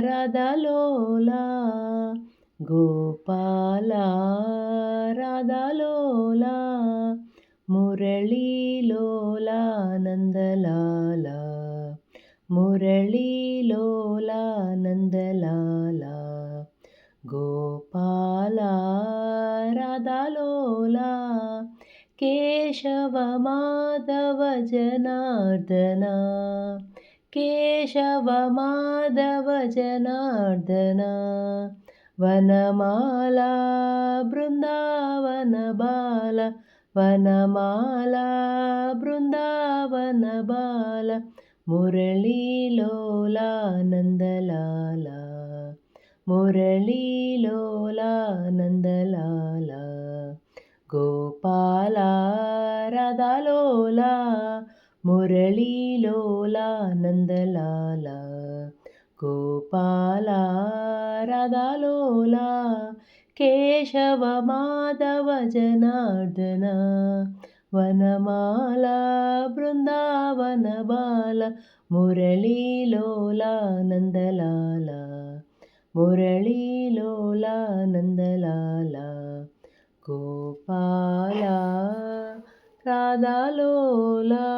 రాధాలోలా Gopala రాధాలోలా మురళీలోలా Nandalal మురళీలోలా Nandalal Gopala రాధాలోలా Keshava Madhava Janardhana Keshava Madhava Janardhana Vanamala Brindavana Bala Vanamala Brindavana Bala మురళీలోలా Nandalal మురళీలోలా Nandalal Gopala రాధాలోలా మురళీలోలా Nandalal Gopala రాధాలోలా Keshava Madhava Janardhana Vanamala Brindavana Bala మురళీలోలా Nandalal మురళీలోలా Nandalal Gopala రాధాలోలా